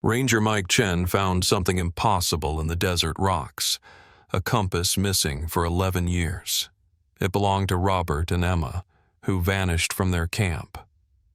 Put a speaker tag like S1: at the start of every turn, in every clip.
S1: Ranger Mike Chen found something impossible in the desert rocks, a compass missing for 11 years. It belonged to Robert and Emma, who vanished from their camp.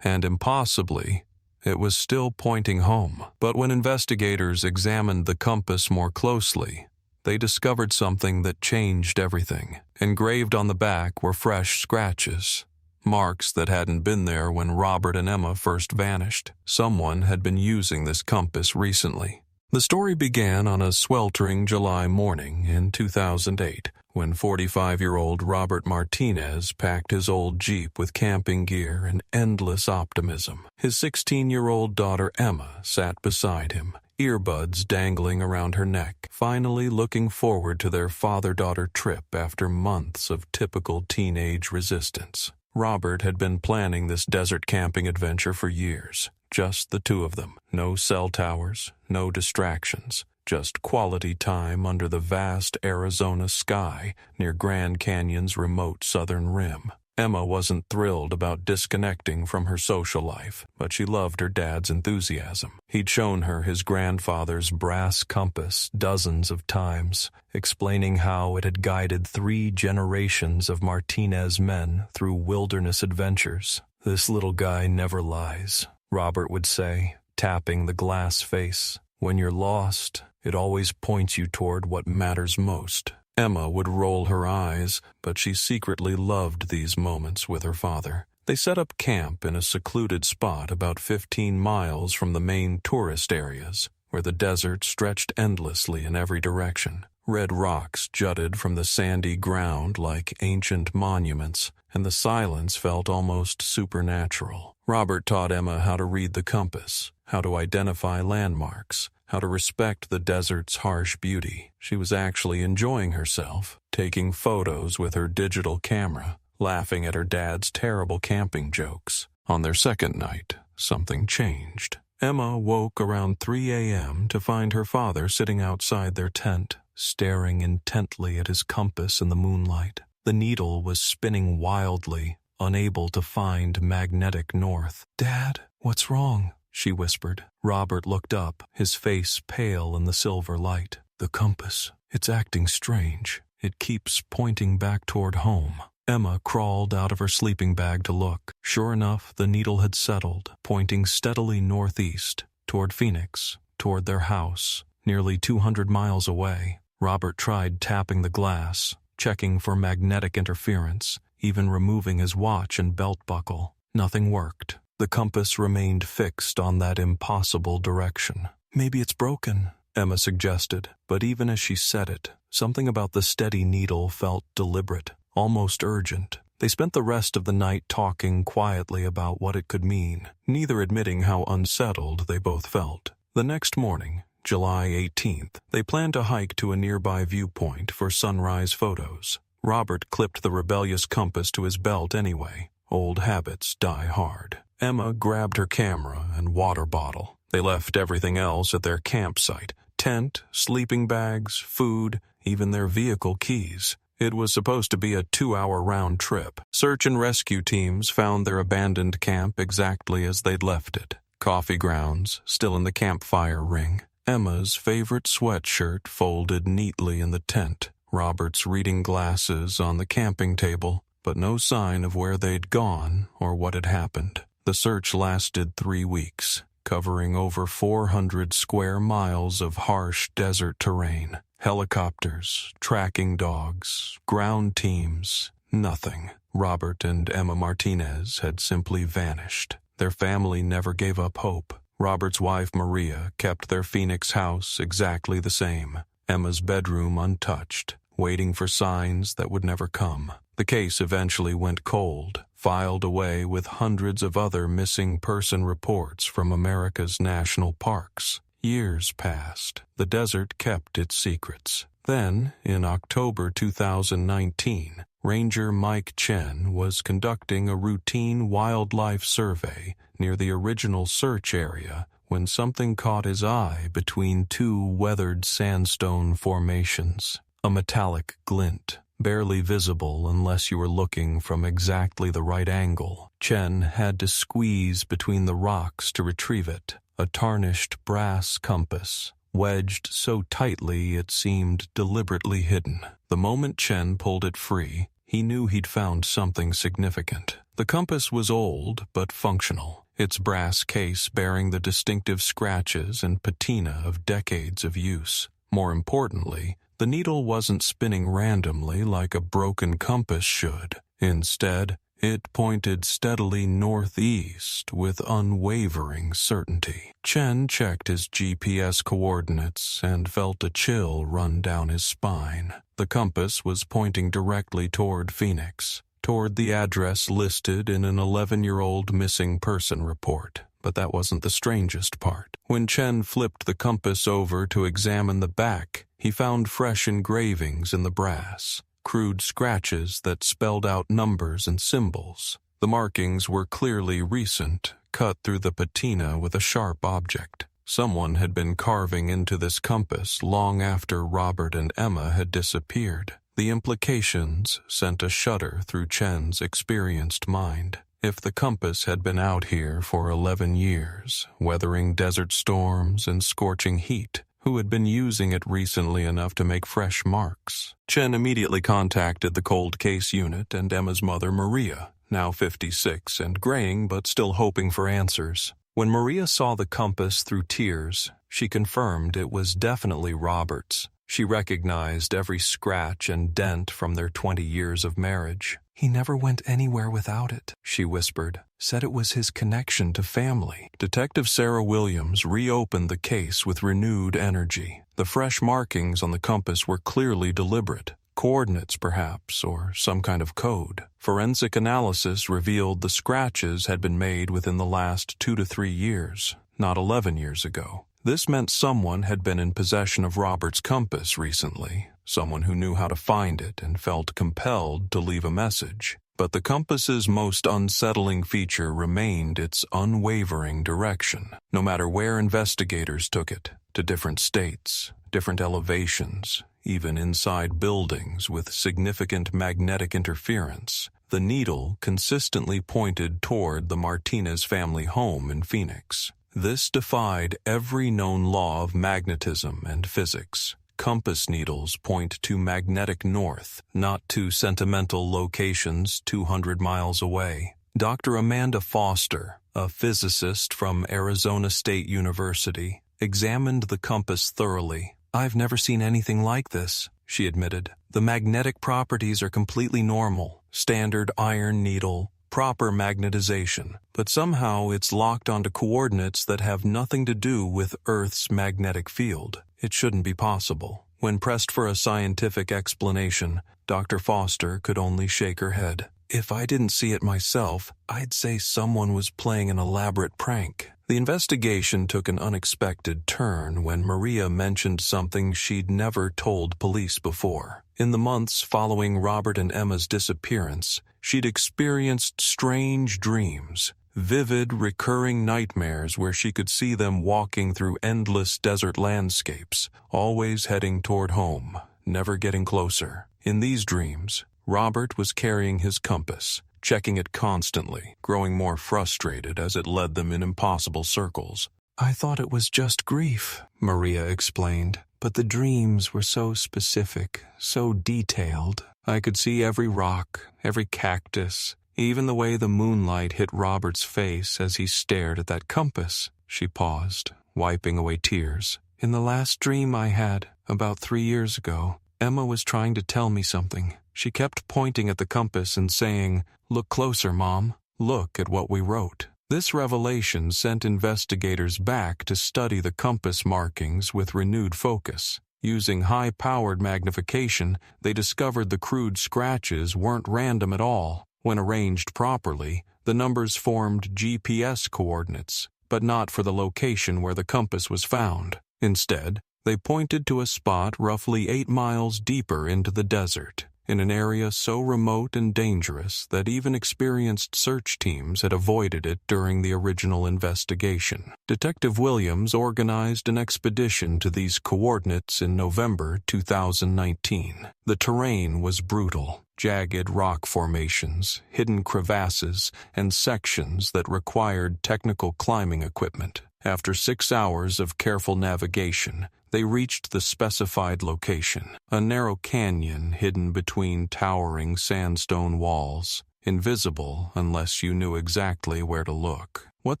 S1: And impossibly, it was still pointing home. But when investigators examined the compass more closely, they discovered something that changed everything. Engraved on the back were fresh scratches, marks that hadn't been there when Robert and Emma first vanished. Someone had been using this compass recently. The story began on a sweltering July morning in 2008, when 45-year-old Robert Martinez packed his old Jeep with camping gear and endless optimism. His 16-year-old daughter Emma sat beside him, earbuds dangling around her neck, finally looking forward to their father-daughter trip after months of typical teenage resistance. Robert had been planning this desert camping adventure for years, just the two of them. No cell towers, no distractions, just quality time under the vast Arizona sky near Grand Canyon's remote southern rim. Emma wasn't thrilled about disconnecting from her social life, but she loved her dad's enthusiasm. He'd shown her his grandfather's brass compass dozens of times, explaining how it had guided 3 generations of Martinez men through wilderness adventures. "This little guy never lies," Robert would say, tapping the glass face. "When you're lost, it always points you toward what matters most." Emma would roll her eyes, but she secretly loved these moments with her father. They set up camp in a secluded spot about 15 miles from the main tourist areas, where the desert stretched endlessly in every direction. Red rocks jutted from the sandy ground like ancient monuments, and the silence felt almost supernatural. Robert taught Emma how to read the compass, how to identify landmarks, how to respect the desert's harsh beauty. She was actually enjoying herself, taking photos with her digital camera, laughing at her dad's terrible camping jokes. On their second night, something changed. Emma woke around 3 a.m. to find her father sitting outside their tent, staring intently at his compass in the moonlight. The needle was spinning wildly, unable to find magnetic north. "Dad, what's wrong?" she whispered. Robert looked up, his face pale in the silver light. "The compass. It's acting strange. It keeps pointing back toward home." Emma crawled out of her sleeping bag to look. Sure enough, the needle had settled, pointing steadily northeast, toward Phoenix, toward their house, nearly 200 miles away. Robert tried tapping the glass, checking for magnetic interference, even removing his watch and belt buckle. Nothing worked. The compass remained fixed on that impossible direction. "Maybe it's broken," Emma suggested, but even as she said it, something about the steady needle felt deliberate, almost urgent. They spent the rest of the night talking quietly about what it could mean, neither admitting how unsettled they both felt. The next morning, July 18th, they planned to hike to a nearby viewpoint for sunrise photos. Robert clipped the rebellious compass to his belt anyway. Old habits die hard. Emma grabbed her camera and water bottle. They left everything else at their campsite: tent, sleeping bags, food, even their vehicle keys. It was supposed to be a 2-hour round trip. Search and rescue teams found their abandoned camp exactly as they'd left it. Coffee grounds, still in the campfire ring. Emma's favorite sweatshirt folded neatly in the tent. Robert's reading glasses on the camping table, but no sign of where they'd gone or what had happened. The search lasted 3 weeks, covering over 400 square miles of harsh desert terrain. Helicopters, tracking dogs, ground teams, nothing. Robert and Emma Martinez had simply vanished. Their family never gave up hope. Robert's wife, Maria, kept their Phoenix house exactly the same. Emma's bedroom untouched, waiting for signs that would never come. The case eventually went cold, filed away with hundreds of other missing person reports from America's national parks. Years passed. The desert kept its secrets. Then, in October 2019, Ranger Mike Chen was conducting a routine wildlife survey near the original search area when something caught his eye between 2 weathered sandstone formations. A metallic glint, barely visible unless you were looking from exactly the right angle. Chen had to squeeze between the rocks to retrieve it. a tarnished brass compass, wedged so tightly it seemed deliberately hidden. The moment Chen pulled it free, he knew he'd found something significant. The compass was old but functional, its brass case bearing the distinctive scratches and patina of decades of use. More importantly, the needle wasn't spinning randomly like a broken compass should. Instead, it pointed steadily northeast with unwavering certainty. Chen checked his GPS coordinates and felt a chill run down his spine. The compass was pointing directly toward Phoenix, toward the address listed in an 11-year-old missing person report. But that wasn't the strangest part. When Chen flipped the compass over to examine the back, he found fresh engravings in the brass, crude scratches that spelled out numbers and symbols. The markings were clearly recent, cut through the patina with a sharp object. Someone had been carving into this compass long after Robert and Emma had disappeared. The implications sent a shudder through Chen's experienced mind. If the compass had been out here for 11 years, weathering desert storms and scorching heat, who had been using it recently enough to make fresh marks? Chen immediately contacted the cold case unit and Emma's mother, Maria, now 56 and graying but still hoping for answers. When Maria saw the compass through tears, she confirmed it was definitely Robert's. She recognized every scratch and dent from their 20 years of marriage. "He never went anywhere without it," she whispered. "Said it was his connection to family." Detective Sarah Williams reopened the case with renewed energy. The fresh markings on the compass were clearly deliberate. Coordinates, perhaps, or some kind of code. Forensic analysis revealed the scratches had been made within the last 2 to 3 years, not 11 years ago. This meant someone had been in possession of Robert's compass recently, someone who knew how to find it and felt compelled to leave a message. But the compass's most unsettling feature remained its unwavering direction. No matter where investigators took it, to different states, different elevations, even inside buildings with significant magnetic interference, the needle consistently pointed toward the Martinez family home in Phoenix. This defied every known law of magnetism and physics. Compass needles point to magnetic north, not to sentimental locations 200 miles away. Dr. Amanda Foster, a physicist from Arizona State University, examined the compass thoroughly. "I've never seen anything like this," she admitted. "The magnetic properties are completely normal. Standard iron needle, proper magnetization, but somehow it's locked onto coordinates that have nothing to do with Earth's magnetic field. It shouldn't be possible." When pressed for a scientific explanation, Dr. Foster could only shake her head. "If I didn't see it myself, I'd say someone was playing an elaborate prank." The investigation took an unexpected turn when Maria mentioned something she'd never told police before. In the months following Robert and Emma's disappearance, she'd experienced strange dreams, vivid, recurring nightmares where she could see them walking through endless desert landscapes, always heading toward home, never getting closer. In these dreams, Robert was carrying his compass, checking it constantly, growing more frustrated as it led them in impossible circles. "I thought it was just grief," Maria explained, "but the dreams were so specific, so detailed. I could see every rock, every cactus, even the way the moonlight hit Robert's face as he stared at that compass." She paused, wiping away tears. "In the last dream I had, about 3 years ago, Emma was trying to tell me something. She kept pointing at the compass and saying, 'Look closer, Mom. Look at what we wrote.'" This revelation sent investigators back to study the compass markings with renewed focus. Using high-powered magnification, they discovered the crude scratches weren't random at all. When arranged properly, the numbers formed GPS coordinates, but not for the location where the compass was found. Instead, they pointed to a spot roughly 8 miles deeper into the desert, in an area so remote and dangerous that even experienced search teams had avoided it during the original investigation. Detective Williams organized an expedition to these coordinates in November 2019. The terrain was brutal. Jagged rock formations, hidden crevasses, and sections that required technical climbing equipment. After 6 hours of careful navigation, they reached the specified location, a narrow canyon hidden between towering sandstone walls, invisible unless you knew exactly where to look. What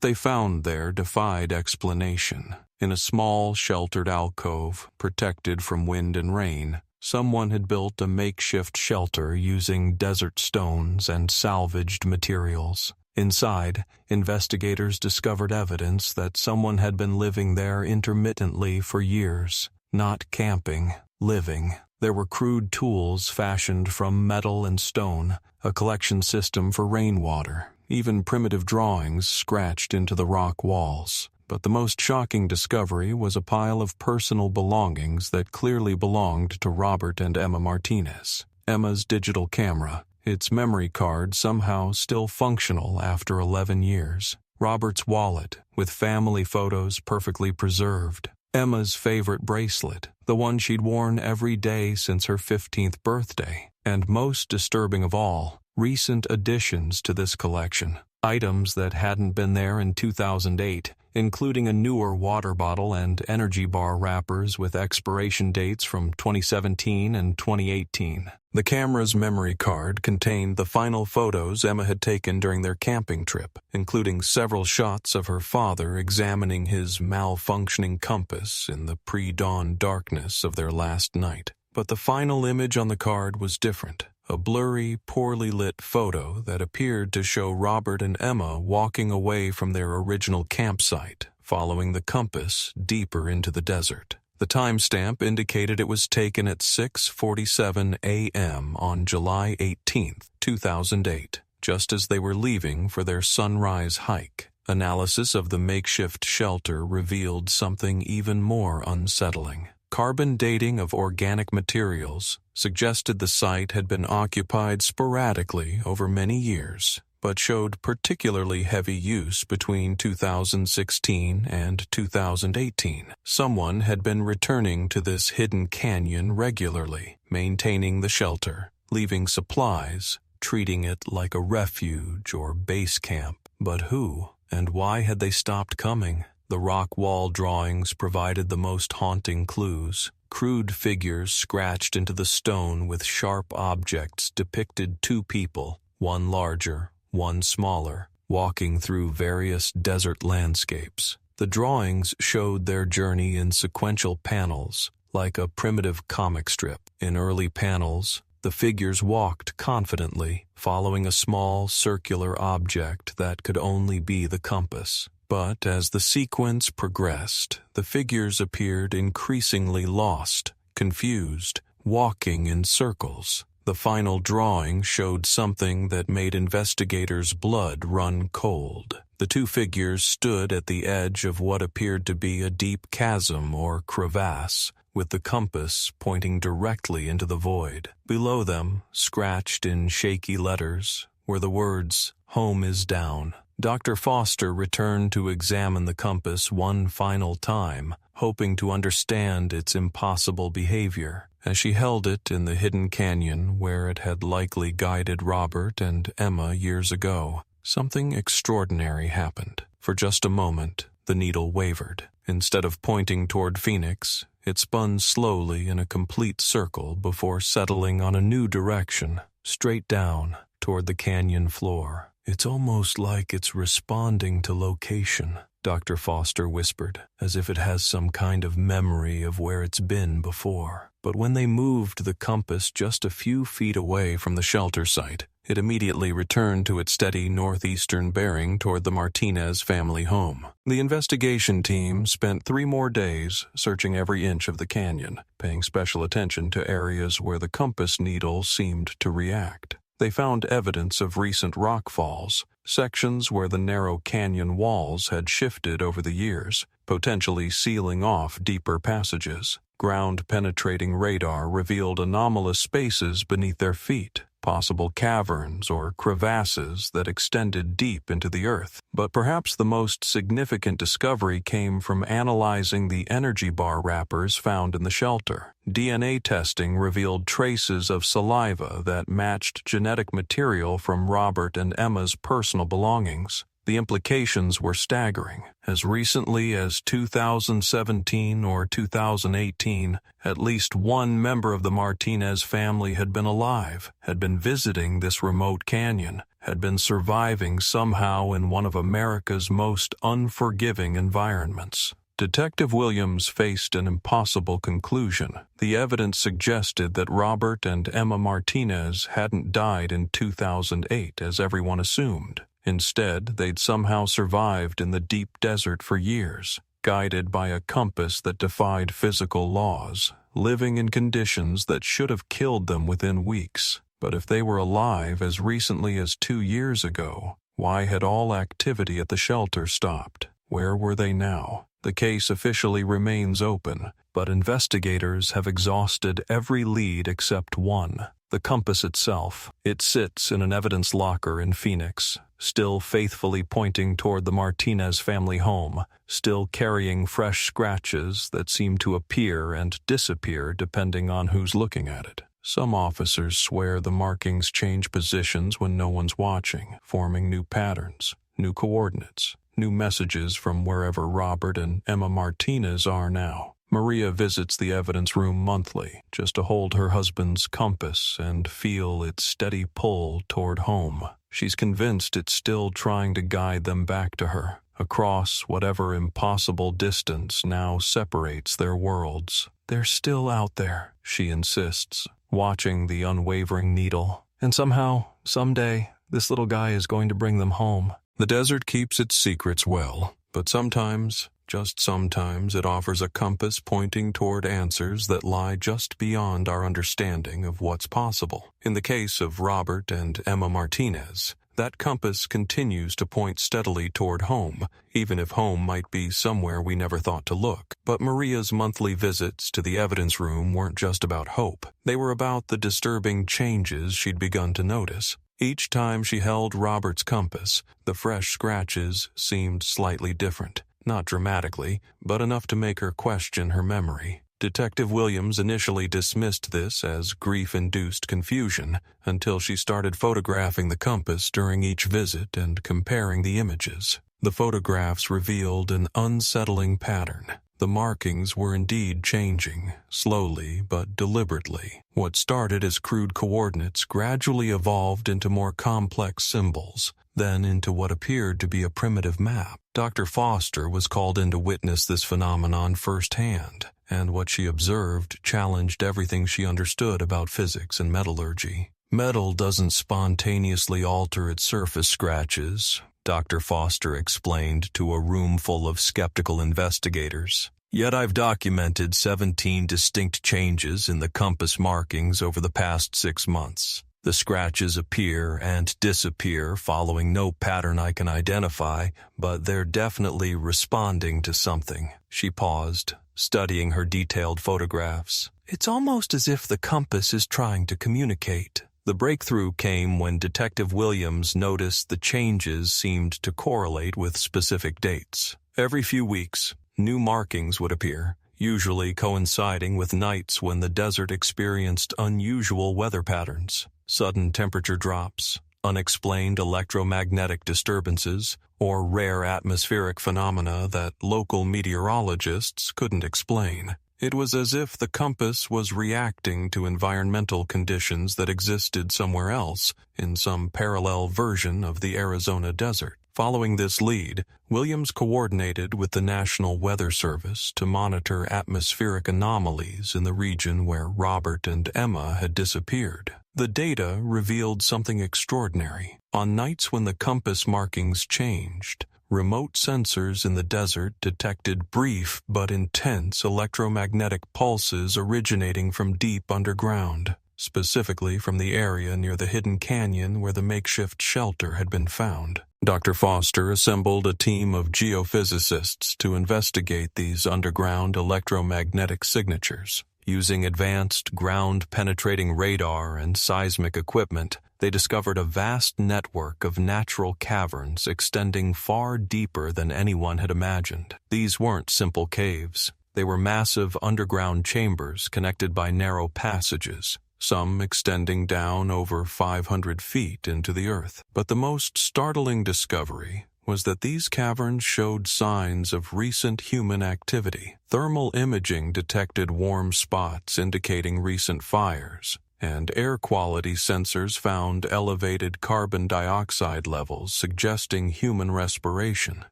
S1: they found there defied explanation. In a small, sheltered alcove, protected from wind and rain, someone had built a makeshift shelter using desert stones and salvaged materials. Inside, investigators discovered evidence that someone had been living there intermittently for years. Not camping, living. There were crude tools fashioned from metal and stone, a collection system for rainwater, even primitive drawings scratched into the rock walls. But the most shocking discovery was a pile of personal belongings that clearly belonged to Robert and Emma Martinez. Emma's digital camera, its memory card somehow still functional after 11 years. Robert's wallet, with family photos perfectly preserved. Emma's favorite bracelet, the one she'd worn every day since her 15th birthday. And most disturbing of all, recent additions to this collection. Items that hadn't been there in 2008, including a newer water bottle and energy bar wrappers with expiration dates from 2017 and 2018. The camera's memory card contained the final photos Emma had taken during their camping trip, including several shots of her father examining his malfunctioning compass in the pre-dawn darkness of their last night. But the final image on the card was different. A blurry, poorly lit photo that appeared to show Robert and Emma walking away from their original campsite, following the compass deeper into the desert. The timestamp indicated it was taken at 6:47 a.m. on July 18, 2008, just as they were leaving for their sunrise hike. Analysis of the makeshift shelter revealed something even more unsettling. Carbon dating of organic materials suggested the site had been occupied sporadically over many years, but showed particularly heavy use between 2016 and 2018. Someone had been returning to this hidden canyon regularly, maintaining the shelter, leaving supplies, treating it like a refuge or base camp. But who and why had they stopped coming? The rock wall drawings provided the most haunting clues. Crude figures scratched into the stone with sharp objects depicted two people, one larger, one smaller, walking through various desert landscapes. The drawings showed their journey in sequential panels, like a primitive comic strip. In early panels, the figures walked confidently, following a small circular object that could only be the compass. But as the sequence progressed, the figures appeared increasingly lost, confused, walking in circles. The final drawing showed something that made investigators' blood run cold. The two figures stood at the edge of what appeared to be a deep chasm or crevasse, with the compass pointing directly into the void. Below them, scratched in shaky letters, were the words, "Home is down." Dr. Foster returned to examine the compass one final time, hoping to understand its impossible behavior. As she held it in the hidden canyon where it had likely guided Robert and Emma years ago, something extraordinary happened. For just a moment, the needle wavered. Instead of pointing toward Phoenix, it spun slowly in a complete circle before settling on a new direction, straight down toward the canyon floor. "It's almost like it's responding to location," Dr. Foster whispered, as if it has some kind of memory of where it's been before. But when they moved the compass just a few feet away from the shelter site, it immediately returned to its steady northeastern bearing toward the Martinez family home. The investigation team spent 3 more days searching every inch of the canyon, paying special attention to areas where the compass needle seemed to react. They found evidence of recent rock falls, sections where the narrow canyon walls had shifted over the years, potentially sealing off deeper passages. Ground-penetrating radar revealed anomalous spaces beneath their feet, possible caverns or crevasses that extended deep into the earth. But perhaps the most significant discovery came from analyzing the energy bar wrappers found in the shelter. DNA testing revealed traces of saliva that matched genetic material from Robert and Emma's personal belongings. The implications were staggering. As recently as 2017 or 2018, at least one member of the Martinez family had been alive, had been visiting this remote canyon, had been surviving somehow in one of America's most unforgiving environments. Detective Williams faced an impossible conclusion. The evidence suggested that Robert and Emma Martinez hadn't died in 2008, as everyone assumed. Instead, they'd somehow survived in the deep desert for years, guided by a compass that defied physical laws, living in conditions that should have killed them within weeks. But if they were alive as recently as 2 years ago, why had all activity at the shelter stopped? Where were they now? The case officially remains open, but investigators have exhausted every lead except one: the compass itself. It sits in an evidence locker in Phoenix, still faithfully pointing toward the Martinez family home, still carrying fresh scratches that seem to appear and disappear depending on who's looking at it. Some officers swear the markings change positions when no one's watching, forming new patterns, new coordinates, new messages from wherever Robert and Emma Martinez are now. Maria visits the evidence room monthly, just to hold her husband's compass and feel its steady pull toward home. She's convinced it's still trying to guide them back to her, across whatever impossible distance now separates their worlds. They're still out there, she insists, watching the unwavering needle. And somehow, someday, this little guy is going to bring them home. The desert keeps its secrets well, but sometimes, just sometimes, it offers a compass pointing toward answers that lie just beyond our understanding of what's possible. In the case of Robert and Emma Martinez, that compass continues to point steadily toward home, even if home might be somewhere we never thought to look. But Maria's monthly visits to the evidence room weren't just about hope. They were about the disturbing changes she'd begun to notice. Each time she held Robert's compass, the fresh scratches seemed slightly different. Not dramatically, but enough to make her question her memory. Detective Williams initially dismissed this as grief-induced confusion until she started photographing the compass during each visit and comparing the images. The photographs revealed an unsettling pattern. The markings were indeed changing, slowly but deliberately. What started as crude coordinates gradually evolved into more complex symbols, then into what appeared to be a primitive map. Dr. Foster was called in to witness this phenomenon firsthand, and what she observed challenged everything she understood about physics and metallurgy. Metal doesn't spontaneously alter its surface scratches, Dr. Foster explained to a room full of skeptical investigators. Yet I've documented 17 distinct changes in the compass markings over the past 6 months. The scratches appear and disappear following no pattern I can identify, but they're definitely responding to something. She paused, studying her detailed photographs. It's almost as if the compass is trying to communicate. The breakthrough came when Detective Williams noticed the changes seemed to correlate with specific dates. Every few weeks, new markings would appear, usually coinciding with nights when the desert experienced unusual weather patterns. Sudden temperature drops, unexplained electromagnetic disturbances, or rare atmospheric phenomena that local meteorologists couldn't explain. It was as if the compass was reacting to environmental conditions that existed somewhere else, in some parallel version of the Arizona desert. Following this lead, Williams coordinated with the National Weather Service to monitor atmospheric anomalies in the region where Robert and Emma had disappeared. The data revealed something extraordinary. On nights when the compass markings changed, remote sensors in the desert detected brief but intense electromagnetic pulses originating from deep underground, specifically from the area near the hidden canyon where the makeshift shelter had been found. Dr. Foster assembled a team of geophysicists to investigate these underground electromagnetic signatures. Using advanced ground-penetrating radar and seismic equipment, they discovered a vast network of natural caverns extending far deeper than anyone had imagined. These weren't simple caves. They were massive underground chambers connected by narrow passages, some extending down over 500 feet into the earth. But the most startling discovery was that these caverns showed signs of recent human activity. Thermal imaging detected warm spots indicating recent fires, and air quality sensors found elevated carbon dioxide levels suggesting human respiration.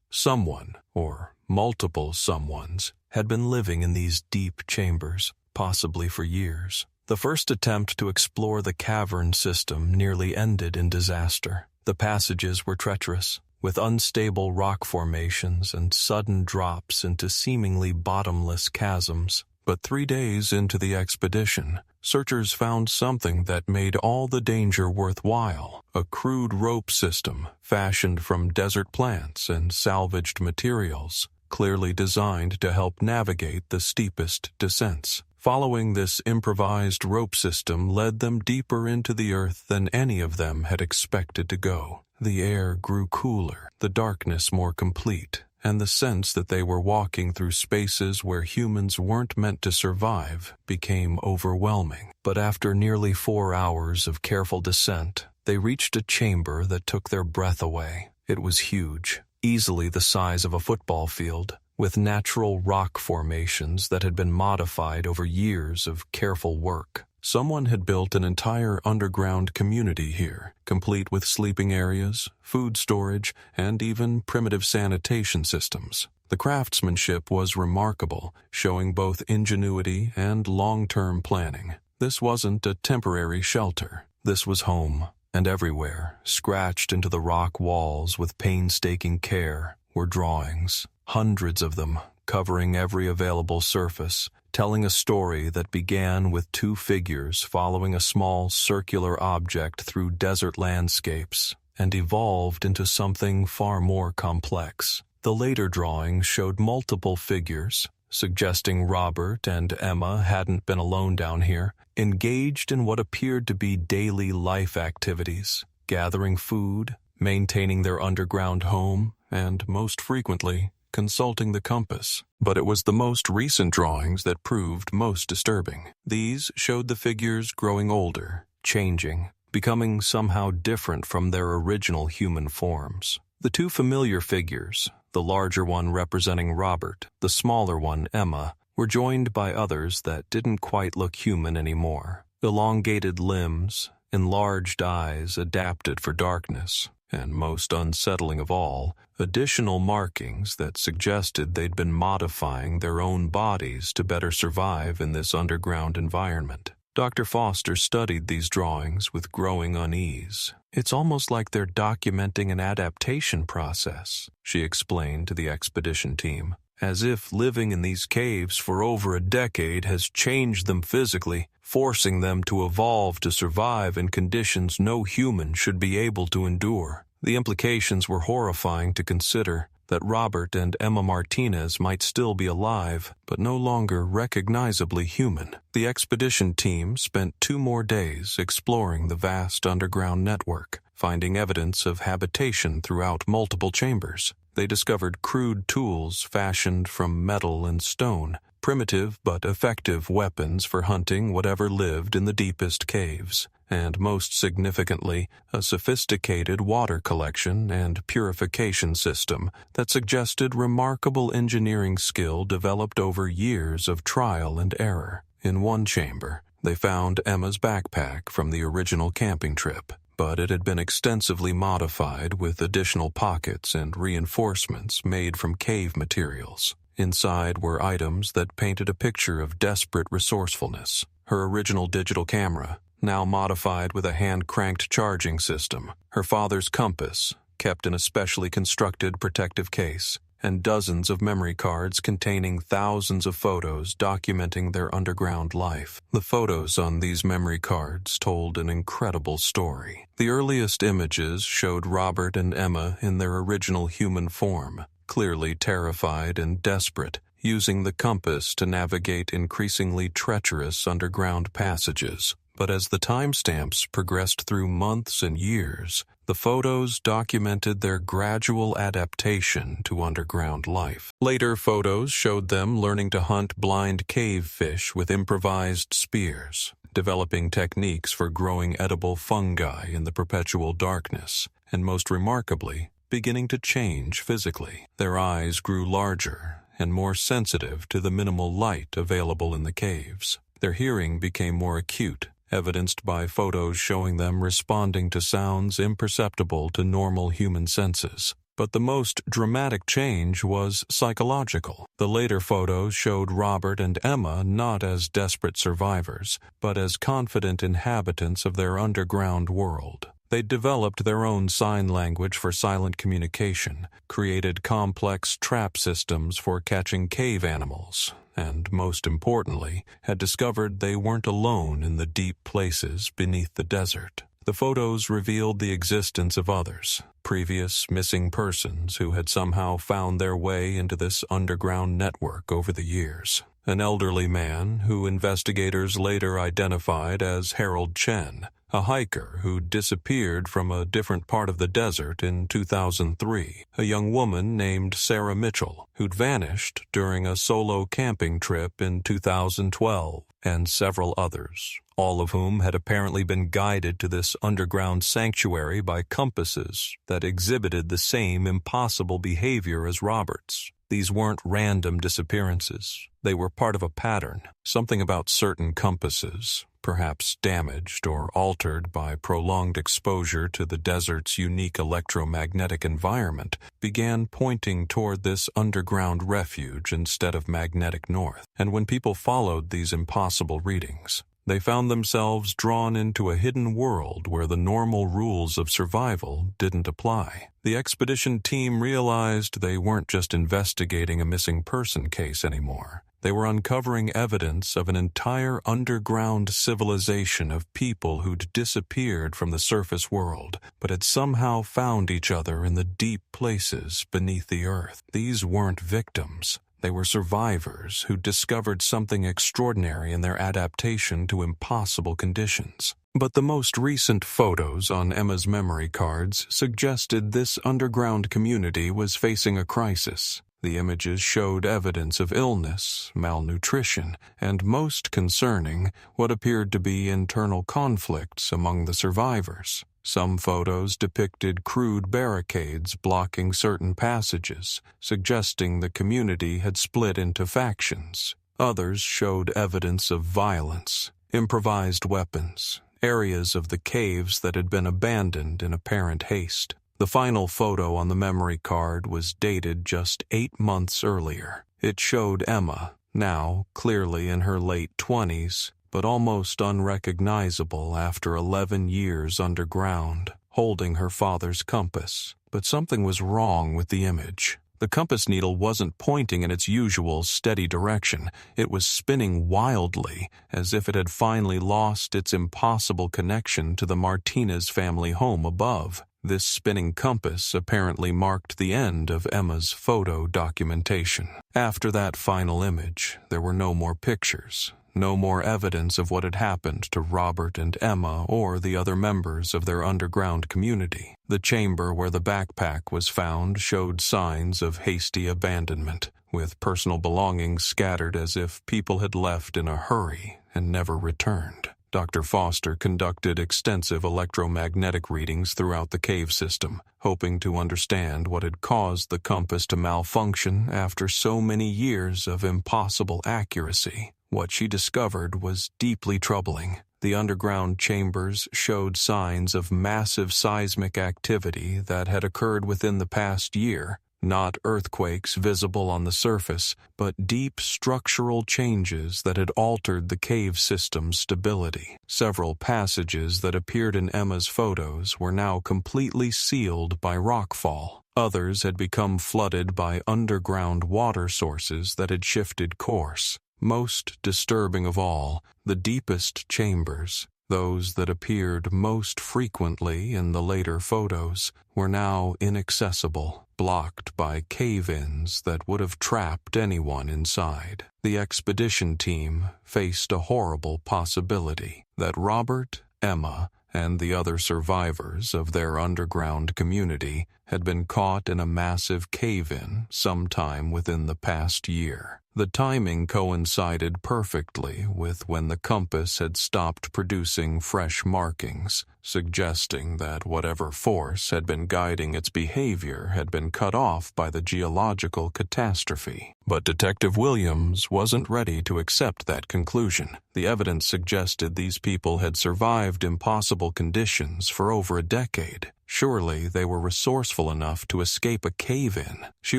S1: Someone, or multiple someones, had been living in these deep chambers, possibly for years. The first attempt to explore the cavern system nearly ended in disaster. The passages were treacherous, with unstable rock formations and sudden drops into seemingly bottomless chasms. But 3 days into the expedition, searchers found something that made all the danger worthwhile: a crude rope system fashioned from desert plants and salvaged materials, clearly designed to help navigate the steepest descents. Following this improvised rope system led them deeper into the earth than any of them had expected to go. The air grew cooler, the darkness more complete, and the sense that they were walking through spaces where humans weren't meant to survive became overwhelming. But after nearly 4 hours of careful descent, they reached a chamber that took their breath away. It was huge, easily the size of a football field, with natural rock formations that had been modified over years of careful work. Someone had built an entire underground community here, complete with sleeping areas, food storage, and even primitive sanitation systems. The craftsmanship was remarkable, showing both ingenuity and long-term planning. This wasn't a temporary shelter. This was home, and everywhere, scratched into the rock walls with painstaking care, were drawings, hundreds of them, covering every available surface, telling a story that began with 2 figures following a small circular object through desert landscapes and evolved into something far more complex. The later drawings showed multiple figures, suggesting Robert and Emma hadn't been alone down here, engaged in what appeared to be daily life activities, gathering food, maintaining their underground home, and, most frequently, consulting the compass. But it was the most recent drawings that proved most disturbing. These showed the figures growing older, changing, becoming somehow different from their original human forms. The 2 familiar figures, the larger one representing Robert, the smaller one, Emma, were joined by others that didn't quite look human anymore. Elongated limbs, enlarged eyes adapted for darkness, and most unsettling of all, additional markings that suggested they'd been modifying their own bodies to better survive in this underground environment. Dr. Foster studied these drawings with growing unease. "It's almost like they're documenting an adaptation process," she explained to the expedition team, "as if living in these caves for over a decade has changed them physically, forcing them to evolve to survive in conditions no human should be able to endure." The implications were horrifying to consider, that Robert and Emma Martinez might still be alive, but no longer recognizably human. The expedition team spent 2 more days exploring the vast underground network, finding evidence of habitation throughout multiple chambers. They discovered crude tools fashioned from metal and stone, primitive but effective weapons for hunting whatever lived in the deepest caves, and most significantly, a sophisticated water collection and purification system that suggested remarkable engineering skill developed over years of trial and error. In one chamber, they found Emma's backpack from the original camping trip, but it had been extensively modified with additional pockets and reinforcements made from cave materials. Inside were items that painted a picture of desperate resourcefulness. Her original digital camera, now modified with a hand-cranked charging system, her father's compass, kept in a specially constructed protective case, and dozens of memory cards containing thousands of photos documenting their underground life. The photos on these memory cards told an incredible story. The earliest images showed Robert and Emma in their original human form, clearly terrified and desperate, using the compass to navigate increasingly treacherous underground passages. But as the timestamps progressed through months and years, the photos documented their gradual adaptation to underground life. Later photos showed them learning to hunt blind cave fish with improvised spears, developing techniques for growing edible fungi in the perpetual darkness, and most remarkably, beginning to change physically. Their eyes grew larger and more sensitive to the minimal light available in the caves. Their hearing became more acute, evidenced by photos showing them responding to sounds imperceptible to normal human senses. But the most dramatic change was psychological. The later photos showed Robert and Emma not as desperate survivors, but as confident inhabitants of their underground world. They developed their own sign language for silent communication, created complex trap systems for catching cave animals, and, most importantly, had discovered they weren't alone in the deep places beneath the desert. The photos revealed the existence of others, previous missing persons who had somehow found their way into this underground network over the years. An elderly man who investigators later identified as Harold Chen, a hiker who disappeared from a different part of the desert in 2003, a young woman named Sarah Mitchell, who'd vanished during a solo camping trip in 2012, and several others, all of whom had apparently been guided to this underground sanctuary by compasses that exhibited the same impossible behavior as Robert's. These weren't random disappearances. They were part of a pattern. Something about certain compasses, perhaps damaged or altered by prolonged exposure to the desert's unique electromagnetic environment, began pointing toward this underground refuge instead of magnetic north. And when people followed these impossible readings, they found themselves drawn into a hidden world where the normal rules of survival didn't apply. The expedition team realized they weren't just investigating a missing person case anymore. They were uncovering evidence of an entire underground civilization of people who'd disappeared from the surface world, but had somehow found each other in the deep places beneath the earth. These weren't victims. They were survivors who discovered something extraordinary in their adaptation to impossible conditions. But the most recent photos on Emma's memory cards suggested this underground community was facing a crisis. The images showed evidence of illness, malnutrition, and most concerning, what appeared to be internal conflicts among the survivors. Some photos depicted crude barricades blocking certain passages, suggesting the community had split into factions. Others showed evidence of violence, improvised weapons, areas of the caves that had been abandoned in apparent haste. The final photo on the memory card was dated just 8 months earlier. It showed Emma, now clearly in her late 20s, but almost unrecognizable after 11 years underground, holding her father's compass. But something was wrong with the image. The compass needle wasn't pointing in its usual steady direction. It was spinning wildly, as if it had finally lost its impossible connection to the Martinez family home above. This spinning compass apparently marked the end of Emma's photo documentation. After that final image, there were no more pictures. No more evidence of what had happened to Robert and Emma or the other members of their underground community. The chamber where the backpack was found showed signs of hasty abandonment, with personal belongings scattered as if people had left in a hurry and never returned. Dr. Foster conducted extensive electromagnetic readings throughout the cave system, hoping to understand what had caused the compass to malfunction after so many years of impossible accuracy. What she discovered was deeply troubling. The underground chambers showed signs of massive seismic activity that had occurred within the past year. Not earthquakes visible on the surface, but deep structural changes that had altered the cave system's stability. Several passages that appeared in Emma's photos were now completely sealed by rockfall. Others had become flooded by underground water sources that had shifted course. Most disturbing of all, the deepest chambers, those that appeared most frequently in the later photos, were now inaccessible, blocked by cave-ins that would have trapped anyone inside. The expedition team faced a horrible possibility that Robert, Emma, and the other survivors of their underground community had been caught in a massive cave-in sometime within the past year. The timing coincided perfectly with when the compass had stopped producing fresh markings, suggesting that whatever force had been guiding its behavior had been cut off by the geological catastrophe. But Detective Williams wasn't ready to accept that conclusion. The evidence suggested these people had survived impossible conditions for over a decade. Surely they were resourceful enough to escape a cave-in. She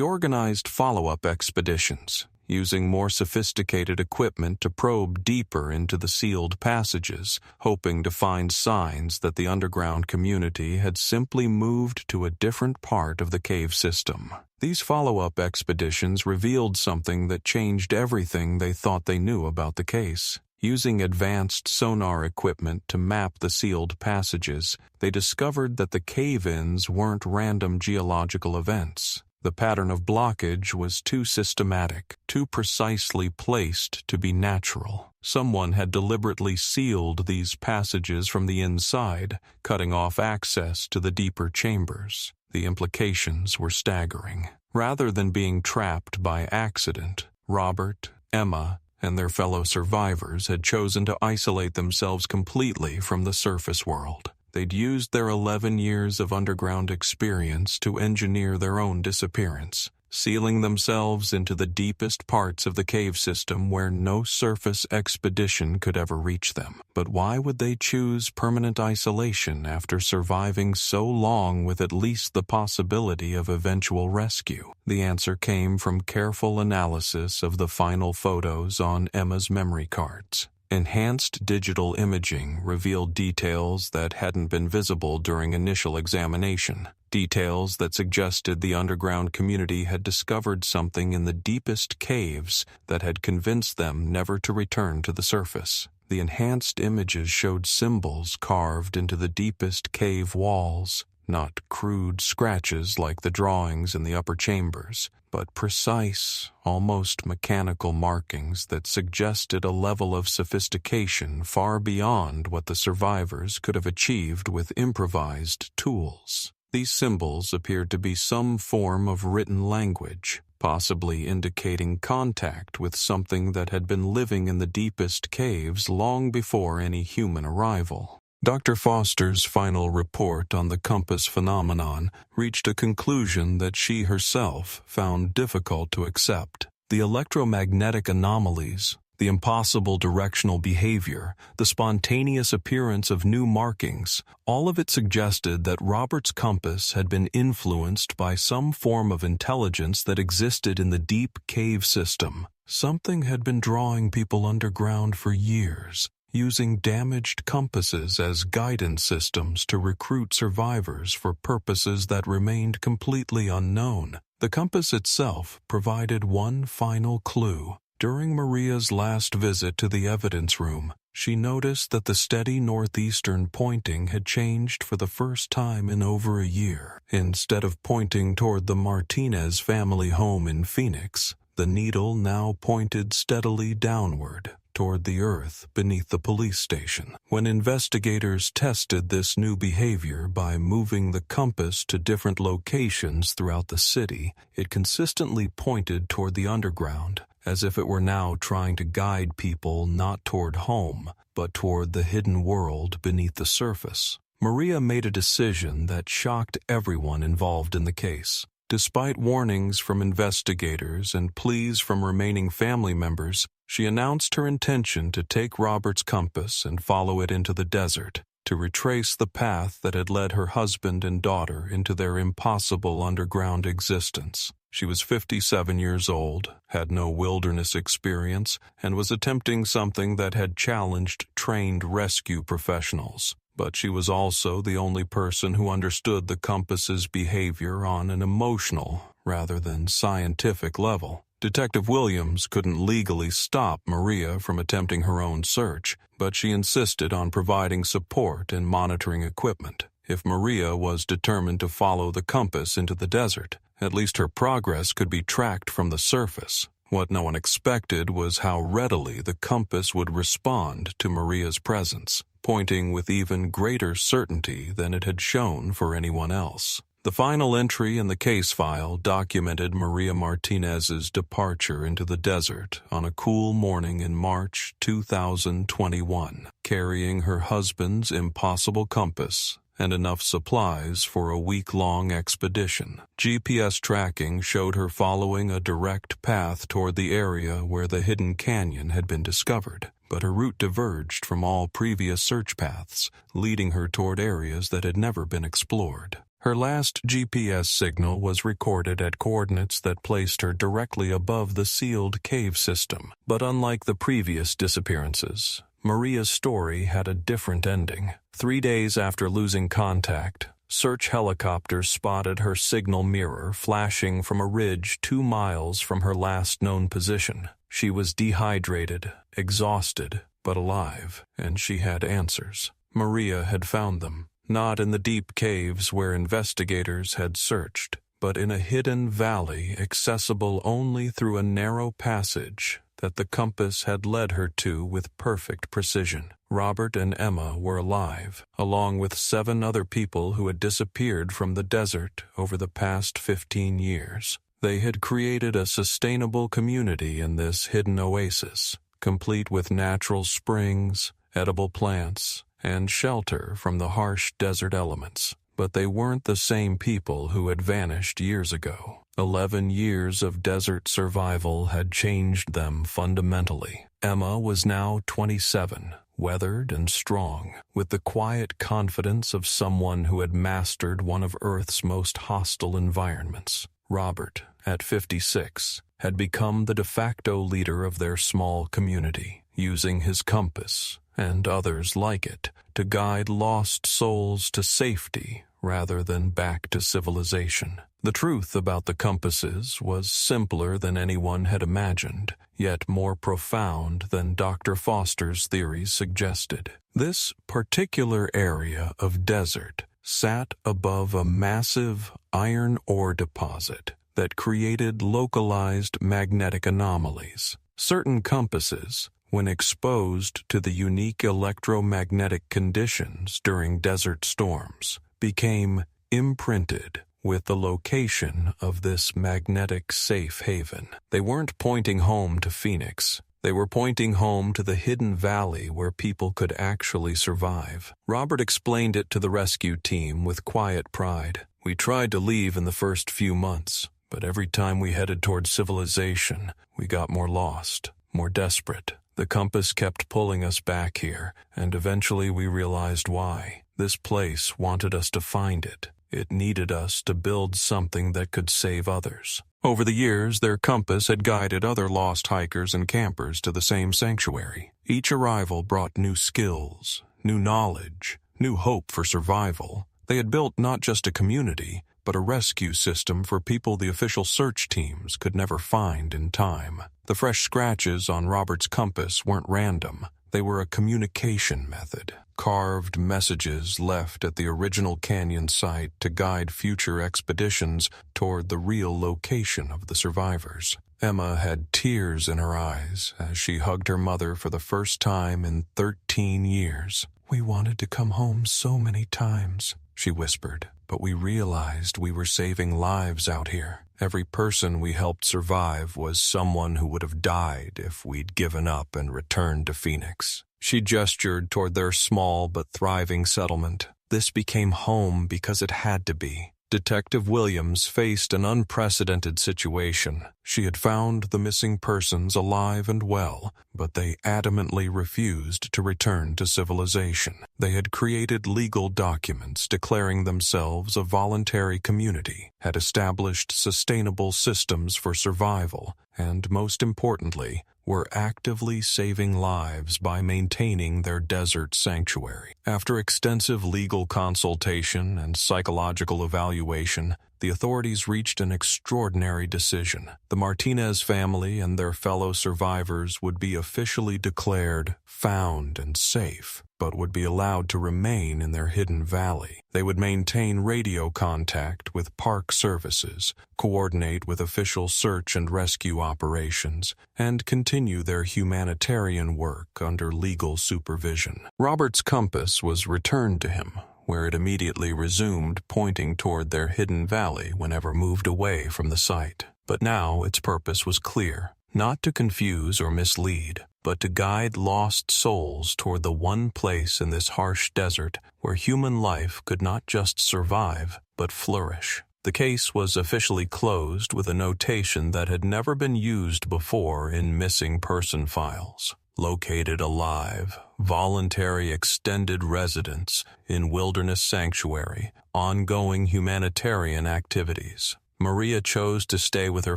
S1: organized follow-up expeditions, using more sophisticated equipment to probe deeper into the sealed passages, hoping to find signs that the underground community had simply moved to a different part of the cave system. These follow-up expeditions revealed something that changed everything they thought they knew about the case. Using advanced sonar equipment to map the sealed passages, they discovered that the cave-ins weren't random geological events. The pattern of blockage was too systematic, too precisely placed to be natural. Someone had deliberately sealed these passages from the inside, cutting off access to the deeper chambers. The implications were staggering. Rather than being trapped by accident, Robert, Emma, and their fellow survivors had chosen to isolate themselves completely from the surface world. They'd used their 11 years of underground experience to engineer their own disappearance, sealing themselves into the deepest parts of the cave system where no surface expedition could ever reach them. But why would they choose permanent isolation after surviving so long with at least the possibility of eventual rescue? The answer came from careful analysis of the final photos on Emma's memory cards. Enhanced digital imaging revealed details that hadn't been visible during initial examination. Details that suggested the underground community had discovered something in the deepest caves that had convinced them never to return to the surface. The enhanced images showed symbols carved into the deepest cave walls, not crude scratches like the drawings in the upper chambers, but precise, almost mechanical markings that suggested a level of sophistication far beyond what the survivors could have achieved with improvised tools. These symbols appeared to be some form of written language, possibly indicating contact with something that had been living in the deepest caves long before any human arrival. Dr. Foster's final report on the compass phenomenon reached a conclusion that she herself found difficult to accept. The electromagnetic anomalies, the impossible directional behavior, the spontaneous appearance of new markings, all of it suggested that Robert's compass had been influenced by some form of intelligence that existed in the deep cave system. Something had been drawing people underground for years, using damaged compasses as guidance systems to recruit survivors for purposes that remained completely unknown. The compass itself provided one final clue. During Maria's last visit to the evidence room, she noticed that the steady northeastern pointing had changed for the first time in over a year. Instead of pointing toward the Martinez family home in Phoenix, the needle now pointed steadily downward, toward the earth beneath the police station. When investigators tested this new behavior by moving the compass to different locations throughout the city, it consistently pointed toward the underground, as if it were now trying to guide people not toward home, but toward the hidden world beneath the surface. Maria made a decision that shocked everyone involved in the case. Despite warnings from investigators and pleas from remaining family members, she announced her intention to take Robert's compass and follow it into the desert, to retrace the path that had led her husband and daughter into their impossible underground existence. She was 57 years old, had no wilderness experience, and was attempting something that had challenged trained rescue professionals. But she was also the only person who understood the compass's behavior on an emotional rather than scientific level. Detective Williams couldn't legally stop Maria from attempting her own search, but she insisted on providing support and monitoring equipment. If Maria was determined to follow the compass into the desert, at least her progress could be tracked from the surface. What no one expected was how readily the compass would respond to Maria's presence, pointing with even greater certainty than it had shown for anyone else. The final entry in the case file documented Maria Martinez's departure into the desert on a cool morning in March 2021, carrying her husband's impossible compass and enough supplies for a week-long expedition. GPS tracking showed her following a direct path toward the area where the hidden canyon had been discovered, but her route diverged from all previous search paths, leading her toward areas that had never been explored. Her last GPS signal was recorded at coordinates that placed her directly above the sealed cave system. But unlike the previous disappearances, Maria's story had a different ending. 3 days after losing contact, search helicopters spotted her signal mirror flashing from a ridge 2 miles from her last known position. She was dehydrated, exhausted, but alive, and she had answers. Maria had found them. Not in the deep caves where investigators had searched, but in a hidden valley accessible only through a narrow passage that the compass had led her to with perfect precision. Robert and Emma were alive, along with 7 other people who had disappeared from the desert over the past 15 years. They had created a sustainable community in this hidden oasis, complete with natural springs, edible plants, and shelter from the harsh desert elements. But they weren't the same people who had vanished years ago. 11 years of desert survival had changed them fundamentally. Emma was now 27, weathered and strong, with the quiet confidence of someone who had mastered one of Earth's most hostile environments. Robert, at 56, had become the de facto leader of their small community, using his compass and others like it to guide lost souls to safety rather than back to civilization. The truth about the compasses was simpler than anyone had imagined, yet more profound than Dr. Foster's theories suggested. This particular area of desert sat above a massive iron ore deposit that created localized magnetic anomalies. Certain compasses, when exposed to the unique electromagnetic conditions during desert storms, became imprinted with the location of this magnetic safe haven. They weren't pointing home to Phoenix. They were pointing home to the hidden valley where people could actually survive. Robert explained it to the rescue team with quiet pride. We tried to leave in the first few months, but every time we headed towards civilization, we got more lost, more desperate. The compass kept pulling us back here, and eventually we realized why. This place wanted us to find it. It needed us to build something that could save others. Over the years, their compass had guided other lost hikers and campers to the same sanctuary. Each arrival brought new skills, new knowledge, new hope for survival. They had built not just a community, but a rescue system for people the official search teams could never find in time. The fresh scratches on Robert's compass weren't random. They were a communication method. Carved messages left at the original canyon site to guide future expeditions toward the real location of the survivors. Emma had tears in her eyes as she hugged her mother for the first time in 13 years. "We wanted to come home so many times," she whispered, "but we realized we were saving lives out here. Every person we helped survive was someone who would have died if we'd given up and returned to Phoenix." She gestured toward their small but thriving settlement. This became home because it had to be. Detective Williams faced an unprecedented situation. She had found the missing persons alive and well, but they adamantly refused to return to civilization. They had created legal documents declaring themselves a voluntary community, had established sustainable systems for survival, and most importantly, were actively saving lives by maintaining their desert sanctuary. After extensive legal consultation and psychological evaluation, the authorities reached an extraordinary decision. The Martinez family and their fellow survivors would be officially declared found and safe, but would be allowed to remain in their hidden valley. They would maintain radio contact with park services, coordinate with official search and rescue operations, and continue their humanitarian work under legal supervision. Robert's compass was returned to him, where it immediately resumed pointing toward their hidden valley whenever moved away from the site. But now its purpose was clear, not to confuse or mislead, but to guide lost souls toward the one place in this harsh desert where human life could not just survive, but flourish. The case was officially closed with a notation that had never been used before in missing person files. Located alive, voluntary extended residence in wilderness sanctuary, ongoing humanitarian activities. Maria chose to stay with her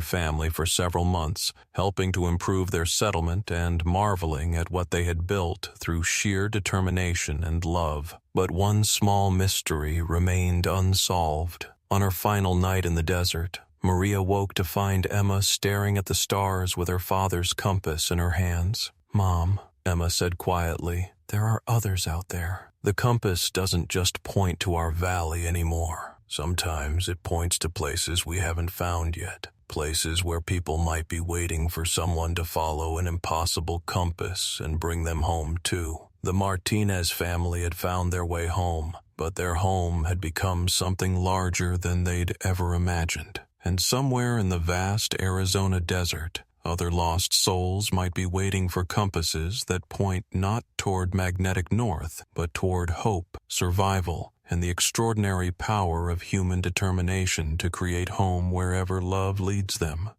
S1: family for several months, helping to improve their settlement and marveling at what they had built through sheer determination and love. But one small mystery remained unsolved. On her final night in the desert, Maria woke to find Emma staring at the stars with her father's compass in her hands. "Mom," Emma said quietly, "there are others out there. The compass doesn't just point to our valley anymore. Sometimes it points to places we haven't found yet, places where people might be waiting for someone to follow an impossible compass and bring them home too." The Martinez family had found their way home, but their home had become something larger than they'd ever imagined. And somewhere in the vast Arizona desert, other lost souls might be waiting for compasses that point not toward magnetic north, but toward hope, survival, and the extraordinary power of human determination to create home wherever love leads them.